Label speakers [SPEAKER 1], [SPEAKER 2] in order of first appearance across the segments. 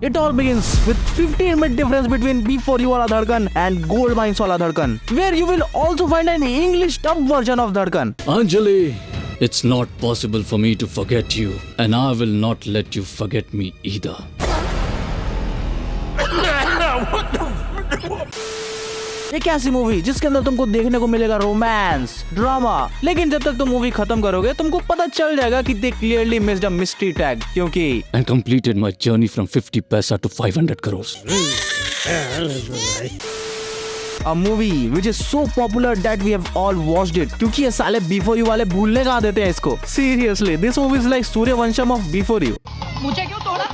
[SPEAKER 1] It all begins with 15-minute difference between B4U wala Dhadkan and Gold Mines wala Dhadkan, where you will also find an English dub version of Dhadkan.
[SPEAKER 2] Anjali, it's not possible for me to forget you, and I will not let you forget me either.
[SPEAKER 1] एक ऐसी movie जिसके अंदर तुमको देखने को मिलेगा romance, drama, लेकिन जब तक तुम मूवी खत्म करोगे तुमको पता चल जाएगा कि they clearly missed a mystery tag, क्योंकि
[SPEAKER 2] And completed my journey from 50 paisa to 500 crores.
[SPEAKER 1] A movie which is so popular that we have all watched it, क्योंकि ये साले B4U वाले भूलने कहाँ देते हैं इसको. Seriously, this movie is like Suryavansham of B4U.
[SPEAKER 3] मुझे क्यों तोड़ा?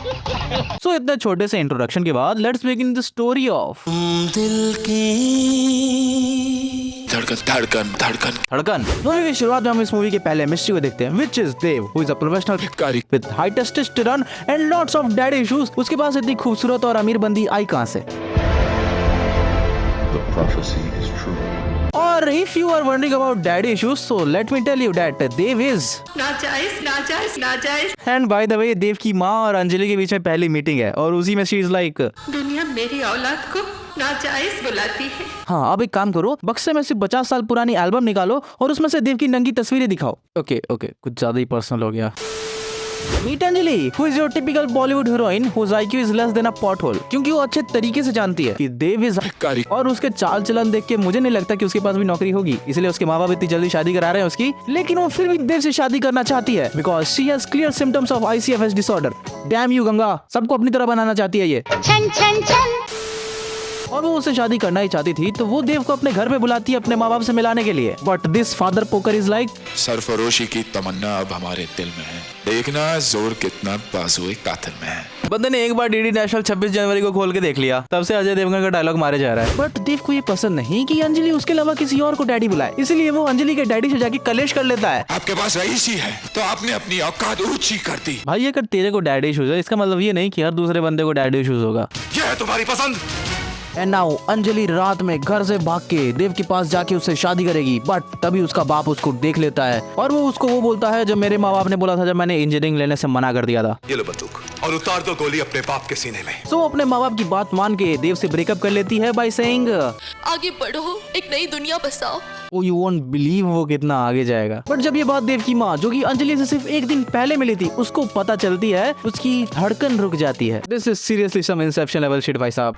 [SPEAKER 1] So इतने छोटे से इंट्रोडक्शन के बाद let's begin the story of धड़कन. मूवी की शुरुआत में हम इस मूवी के पहले मिस्ट्री को देखते हैं, which is Dev, who is a professional भिखारी with high testosterone and lots of daddy issues. उसके पास इतनी खूबसूरत और अमीर बंदी आई कहाँ से?
[SPEAKER 4] The prophecy is true.
[SPEAKER 1] और if you are wondering about daddy issues, so let me tell you that Dev is
[SPEAKER 3] नाजायज
[SPEAKER 1] and by the way देव की माँ और अंजलि के बीच में पहली मीटिंग है और उसी में she is like
[SPEAKER 3] दुनिया मेरी औलाद को नाजायज बुलाती है।
[SPEAKER 1] हाँ अब एक काम करो, बक्से में से 50 साल पुरानी एल्बम निकालो और उसमें से देव की नंगी तस्वीरें दिखाओ. ओके कुछ ज्यादा ही पर्सनल हो गया. Meet Anjali, who is your typical Bollywood heroine whose IQ is less than a pothole, क्योंकि वो अच्छे तरीके से जानती है कि देव इज और उसके चाल चलन देख के मुझे नहीं लगता कि उसके पास भी नौकरी होगी, इसलिए उसके माँ बाप इतनी जल्दी शादी करा रहे हैं उसकी, लेकिन वो फिर भी देव से शादी करना चाहती है because she has clear symptoms of ICFS disorder. Damn you Ganga, सबको अपनी तरह बनाना चाहती है ये.
[SPEAKER 3] छन छन छन।
[SPEAKER 1] और वो उससे शादी करना ही चाहती थी तो वो देव को अपने घर में बुलाती है अपने माँ बाप से मिलाने के लिए. But this father poker is like
[SPEAKER 5] सरफरोशी की तमन्ना अब हमारे दिल में है, देखना जोर कितना बाजुए कातिल में है.
[SPEAKER 1] बंदे ने एक बार डीडी नेशनल 26 जनवरी को खोल के देख लिया, तब से अजय देवगन का डायलॉग मारे जा रहा है. बट देव को ये पसंद नहीं कि अंजलि उसके अलावा किसी और को डैडी बुलाए, इसलिए वो अंजलि के डैडी से जाके कलेश कर लेता है.
[SPEAKER 5] आपके पास रईस ही है तो आपने अपनी औकात ऊंची कर दी.
[SPEAKER 1] भाई अगर तेरे को डैडी इश्यूज है इसका मतलब ये नहीं कि हर दूसरे बंदे को डैडी इश्यूज होगा.
[SPEAKER 5] यह है तुम्हारी पसंद.
[SPEAKER 1] एंड नाउ अंजलि रात में घर से भाग के देव के पास जाके उससे शादी करेगी, बट तभी उसका बाप उसको देख लेता है और वो उसको वो बोलता है जो मेरे माँ बाप ने बोला था जब मैंने इंजीनियरिंग लेने से मना कर दिया था.
[SPEAKER 5] ये लो बंदूक और उतार दो गोली अपने बाप के सीने में.
[SPEAKER 1] सो अपने माँ बाप की बात मान के देव से ब्रेकअप कर लेती है बाय सेइंग
[SPEAKER 6] आगे बढ़ो, एक नई दुनिया बसाओ.
[SPEAKER 1] ओ यू वोंट बिलीव वो कितना आगे जाएगा. बट जब ये बात देव की माँ जो कि अंजलि से सिर्फ एक दिन पहले मिली थी उसको पता चलती है, उसकी धड़कन रुक जाती है. This is seriously some inception level shit भाई साहब.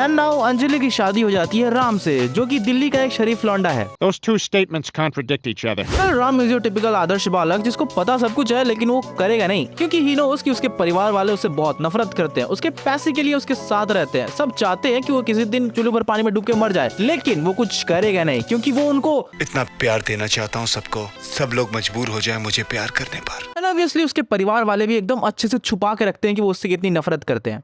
[SPEAKER 1] एंड नाउ अंजलि की शादी हो जाती है राम से जो कि दिल्ली का एक शरीफ लौंडा है.
[SPEAKER 7] Those two statements contradict each other.
[SPEAKER 1] Ram is your typical आदर्श बालक जिसको पता सब कुछ है लेकिन वो करेगा नहीं क्योंकि ही नोस कि उसके परिवार वाले उससे बहुत नफरत करते हैं, उसके पैसे के लिए उसके साथ रहते हैं, सब चाहते हैं कि वो किसी दिन चूल्हे पर पानी में डूब के मर जाए, लेकिन वो कुछ करेगा नहीं क्योंकि वो उनको
[SPEAKER 8] इतना प्यार देना चाहता हूँ सबको, सब लोग मजबूर हो जाए मुझे प्यार करने पर.
[SPEAKER 1] एंड ऑब्वियसली उसके परिवार वाले भी एकदम अच्छे से छुपा के रखते हैं कि वो उससे कितनी नफरत करते हैं.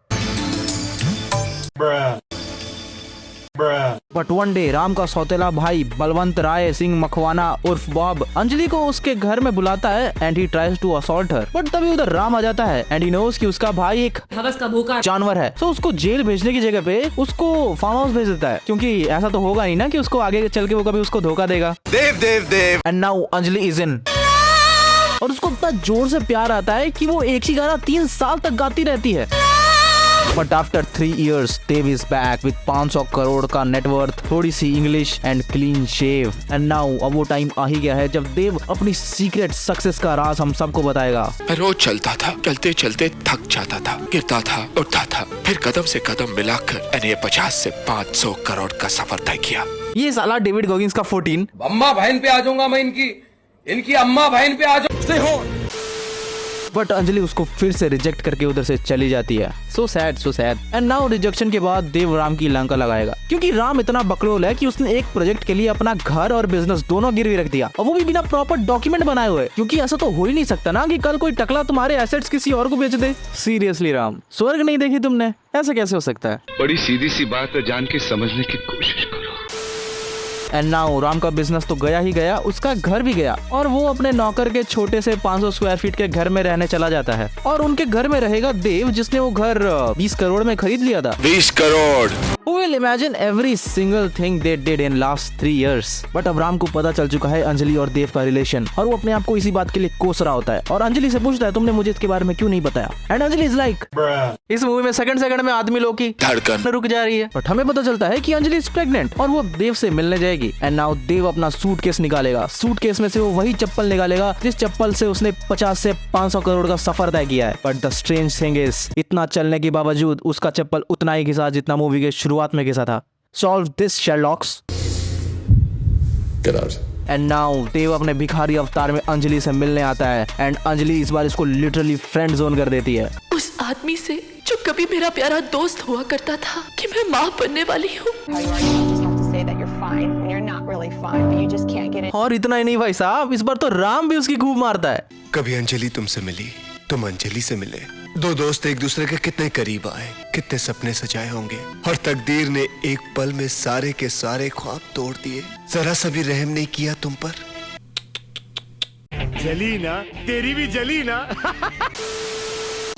[SPEAKER 1] बट वन डे राम का सौतेला भाई बलवंत राय सिंह मखवाना उर्फ बॉब अंजलि को उसके घर में बुलाता है and he tries to assault her. But तभी उधर राम आ जाता है एंड ही नोस कि उसका भाई एक
[SPEAKER 3] हवस का भूखा
[SPEAKER 1] जानवर है. तो उसको जेल भेजने की जगह पे उसको फार्म हाउस भेज देता है क्योंकि ऐसा तो होगा नहीं ना कि उसको आगे चल के वो कभी उसको धोखा देगा.
[SPEAKER 8] Dev Dev Dev.
[SPEAKER 1] And now Anjali is in और उसको इतना जोर से प्यार आता है कि वो एक ही गाना 3 साल तक गाती रहती है. But after 3 years Dev is back with 500 crore का नेटवर्थ, थोड़ी सी English and clean shave. And now अब वो टाइम आ ही गया है जब देव अपनी सीक्रेट सक्सेस का राज हम सबको बताएगा.
[SPEAKER 5] मैं रोज चलता था, चलते चलते थक जाता था, गिरता था, उठता था, फिर कदम से कदम मिलाकर मैंने 50 से 500 करोड़ का सफर तय किया.
[SPEAKER 1] ये साला डेविड गॉगिंस का 14
[SPEAKER 9] अम्मा बहन पे आ जाऊंगा मैं, इनकी अम्मा बहन पे आ जाऊंगा.
[SPEAKER 1] बट अंजलि उसको फिर से रिजेक्ट करके उधर से चली जाती है. So sad. And now rejection के बाद देव राम की लंका लगाएगा क्योंकि राम इतना बकलोल है कि उसने एक प्रोजेक्ट के लिए अपना घर और बिजनेस दोनों गिरवी रख दिया और वो भी बिना प्रॉपर डॉक्यूमेंट बनाए हुए, क्योंकि ऐसा तो हो ही नहीं सकता ना कि कल कोई टकला तुम्हारे एसेट्स किसी और को बेच दे. सीरियसली राम, स्वर्ग नहीं देखी तुमने? ऐसा कैसे हो सकता है?
[SPEAKER 4] बड़ी सीधी सी बात है, जान के समझने की कोशिश करो.
[SPEAKER 1] एंड नाउ राम का बिजनेस तो गया ही गया, उसका घर भी गया और वो अपने नौकर के छोटे से 500 स्क्वायर फीट के घर में रहने चला जाता है. और उनके घर में रहेगा देव जिसने वो घर 20 करोड़ में खरीद लिया था.
[SPEAKER 5] 20 crore
[SPEAKER 1] Who will imagine every single thing they did in last 3 years? But अब राम को पता चल चुका है अंजलि और देव का रिलेशन, और वो अपने आप को इसी बात के लिए कोस रहा होता है और अंजलि से पूछता है तुमने मुझे इसके बारे में क्यों नहीं बताया? एंड अंजलि इज लाइक, इस मूवी में सेकंड में आदमी लोग की
[SPEAKER 5] धड़कन
[SPEAKER 1] रुक जा रही है। बट हमें पता चलता है कि अंजलि इज प्रेग्नेंट और वो देव से मिलने जाएगी। एंड नाउ देव अपना सूटकेस निकालेगा, सूटकेस में से वो वही चप्पल निकालेगा जिस चप्पल से उसने 50 से 500 करोड़ का सफर तय किया है। But the strange thing is, इतना चलने के बावजूद उसका चप्पल उतना ही घिसा जितना मूवी के शुरुआत में घिसा था। Solve this, Sherlocks.
[SPEAKER 5] Get out.
[SPEAKER 1] And now देव अपने भिखारी अवतार में अंजलि से मिलने आता है एंड अंजलि इस बार इसको लिटरली फ्रेंड जोन कर देती है।
[SPEAKER 6] उस आदमी से जो कभी मेरा प्यारा दोस्त हुआ करता था कि मैं माँ बनने वाली हूँ।
[SPEAKER 1] और इतना ही नहीं भाई साहब, इस बार तो राम भी उसकी खूब मारता है।
[SPEAKER 8] कभी अंजलि तुमसे मिली, तुम अंजलि से मिले, दो दोस्त एक दूसरे के कितने करीब आए, कितने सपने सजाए होंगे, और तकदीर ने एक पल में सारे के सारे ख्वाब तोड़ दिए। जरा सा भी रहम नहीं किया तुम पर।
[SPEAKER 7] जली ना, तेरी भी जली ना।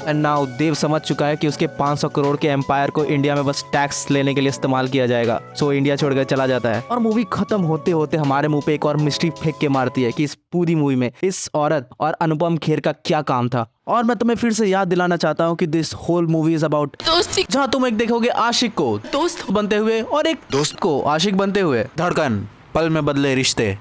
[SPEAKER 1] एंड नाउ देव समझ चुका है कि उसके 500 करोड़ के एम्पायर को इंडिया में बस टैक्स लेने के लिए इस्तेमाल किया जाएगा। सो इंडिया छोड़कर चला जाता है और मूवी खत्म होते होते हमारे मुंह पे एक और मिस्ट्री फेंक के मारती है कि इस पूरी मूवी में इस औरत और अनुपम खेर का क्या काम था। और मैं तुम्हें फिर से याद दिलाना चाहता हूँ कि this whole movie is about
[SPEAKER 6] दोस्ती,
[SPEAKER 1] जहाँ तुम एक देखोगे आशिक को
[SPEAKER 6] दोस्त
[SPEAKER 1] बनते हुए और एक दोस्त को आशिक बनते हुए। धड़कन, पल में बदले रिश्ते।